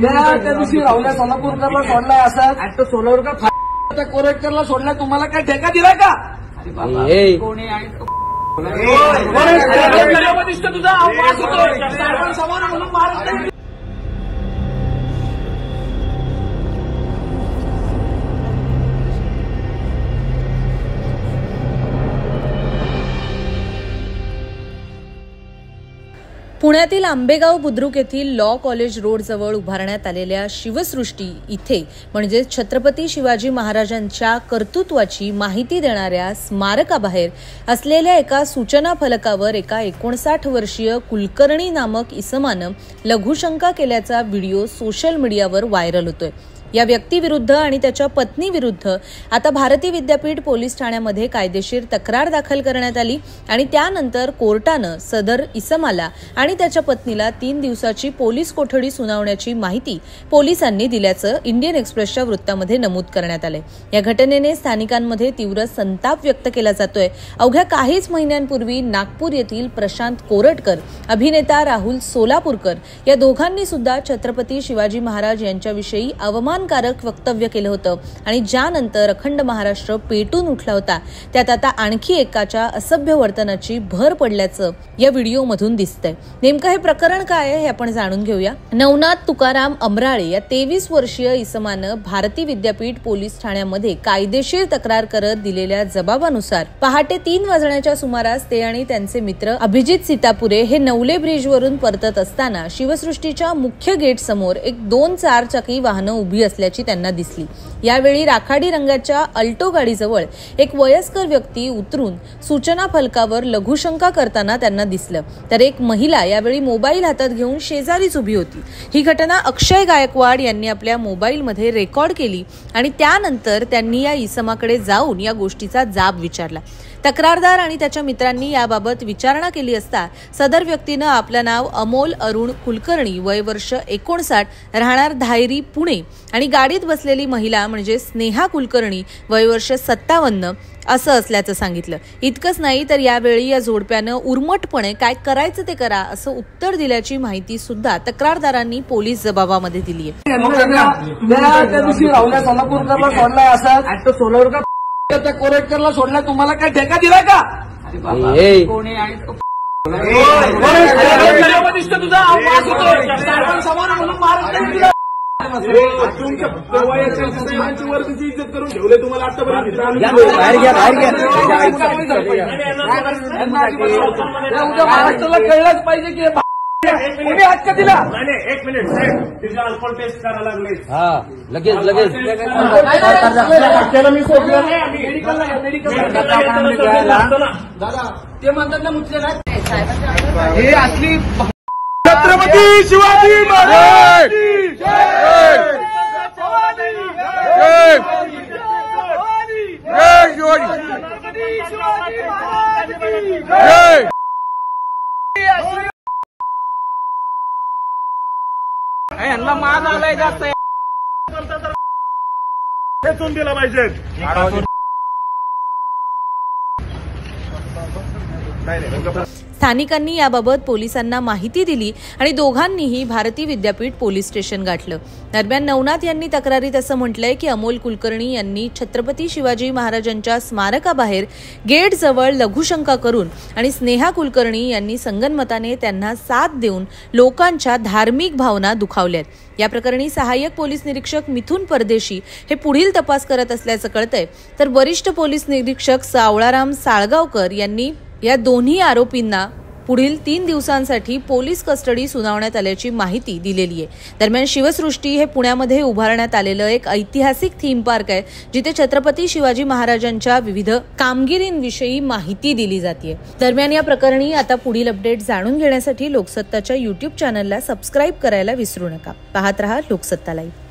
त्या दिवशी राहुल्या सोलापूरकरला सोडलाय असा आता सोलापूरकर कोरेटकरला सोडलाय, तुम्हाला काय ठेका दिला का? कोणी तुझा समान म्हणून महाराष्ट्र पुण्यातील आंबेगाव बुद्रुक येथील लॉ कॉलेज रोड जवळ उभारण्यात आलेल्या शिवसृष्टी इथे म्हणजे छत्रपती शिवाजी महाराजांच्या कर्तृत्वाची माहिती देणाऱ्या स्मारकाबाहेर असलेल्या एका सूचना फलकावर एका 59 वर्षीय कुलकर्णी नामक इसमानं लघुशंका केल्याचा व्हिडिओ सोशल मीडियावर व्हायरल होतोय। या व्यक्तीविरुद्ध आणि त्याच्या पत्नीविरुद्ध आता भारती विद्यापीठ पोलीस ठाण्यामध्ये कायदेशीर तक्रार दाखल करण्यात आली आणि त्यानंतर कोर्टानं सदर इसमाला आणि त्याच्या पत्नीला 3 दिवसाची पोलीस कोठडी सुनावण्याची माहिती पोलिसांनी दिल्याचं इंडियन एक्सप्रेसच्या वृत्तामध्ये नमूद करण्यात आलंय। या घटनेने स्थानिकांमध्ये तीव्र संताप व्यक्त केला जातोय। अवघ्या काहीच महिन्यांपूर्वी नागपूर येथील प्रशांत कोरटकर, अभिनेता राहुल सोलापूरकर या दोघांनी सुद्धा छत्रपती शिवाजी महाराज यांच्याविषयी कारक वक्तव्य केलं होतं आणि ज्यानंतर अखंड महाराष्ट्र पेटून उठला होता, त्यात आता आणखी एकाच्या असभ्य वर्तनाची भर पडल्याचं या व्हिडिओमधून दिसतंय। नेमकं हे प्रकरण काय आहे हे आपण जाणून घेऊया। नवनाथ तुकाराम अमराळे या 23 वर्षीय इसमानं भारती विद्यापीठ पोलीस ठाण्यामध्ये कायदेशीर तक्रार करत दिलेल्या जबाबानुसार पहाटे 3 वाजण्याच्या सुमारास ते आणि त्यांचे मित्र अभिजित सीतापुरे हे नवले ब्रिजवरून परतत असताना शिवसृष्टीच्या मुख्य गेट समोर एक 2 चारचाकी वाहनं उभी असल्याची त्यांना दिसली। यावेळी राखाडी रंगाच्या अल्टो गाडीजवळ एक वयस्कर व्यक्ती उतरून सूचना फलकावर लघुशंका करताना त्यांना दिसलं, तर एक महिला यावेळी मोबाईल हातात घेऊन शेजारीच उभी होती। ही घटना अक्षय गायकवाड यांनी आपल्या मोबाईलमध्ये रेकॉर्ड केली आणि त्यानंतर त्यांनी या इसमाकडे जाऊन या गोष्टीचा जाब विचारला। तक्रारदार आणि त्याच्या मित्रांनी याबाबत विचारणा केली असता सदर व्यक्तीनं आपलं नाव अमोल अरुण कुलकर्णी, वय वर्ष 59, राहणार धायरी, पुणे आणि गाडीत बसलेली महिला म्हणजे स्नेहा कुलकर्णी, वय वर्ष 57 असं असल्याचं सांगितलं। इतकंच नाही तर यावेळी या जोडप्यानं उर्मटपणे काय करायचं ते करा असं उत्तर दिल्याची माहिती सुद्धा तक्रारदारांनी पोलीस जबाबामध्ये दिली आहे। त्या दिवशी राहुल्या सोलापूरकरला सोडलाय असा आता सोलापूरकर त्या कोरेटकरला सोडलाय, तुम्हाला काय ठेका दिला का? कोणी तुझा समान म्हणून महाराष्ट्र तुमच्या वर्गाची इज्जत करून ठेवले तुम्हाला आतापर्यंत महाराष्ट्राला कळलंच पाहिजे की कोणी हक्क दिला। एक मिनिट साहेब, तिचा अल्कोहोल टेस्ट करायला लागले। लगेच मी सोडलं नाही, मेडिकलला दादा ते म्हणतात ना मुचलेला हे असली छत्रपती शिवाजी महाराज यांना मान आलाय जास्त खेचून दिला पाहिजे। स्थानिकांनी याबाबत पोलिसांना माहिती दिली आणि दोघांनीही भारती विद्यापीठ पोलीस स्टेशन गाठलं। दरम्यान नवनाथ यांनी तक्रारीत असं म्हटलंय की अमोल कुलकर्णी यांनी छत्रपती शिवाजी महाराजांच्या स्मारकाबाहेर गेट जवळ लघुशंका करून आणि स्नेहा कुलकर्णी यांनी संगनमताने त्यांना साथ देऊन लोकांच्या धार्मिक भावना दुखावल्यात। या प्रकरणी सहाय्यक पोलीस निरीक्षक मिथुन परदेशी हे पुढील तपास करत असल्याचं कळतंय, तर वरिष्ठ पोलीस निरीक्षक सावळाराम साळगावकर यांनी या दोन्ही आरोपींना पुढील 3 दिवसांसाठी पोलीस कस्टडी सुनावण्यात आल्याची माहिती दिलेली आहे। दरम्यान शिवसृष्टी हे पुण्यामध्ये उभारण्यात आलेलं एक ऐतिहासिक थीम पार्क आहे, जिथे छत्रपती शिवाजी महाराजांच्या विविध कामगिरींविषयी माहिती दिली जाते। दरम्यान या प्रकरणी आता पुढील अपडेट जाणून घेण्यासाठी लोकसत्ताच्या YouTube चॅनलला सबस्क्राईब करायला विसरू नका। पाहत रहा लोकसत्ता लाईव्ह।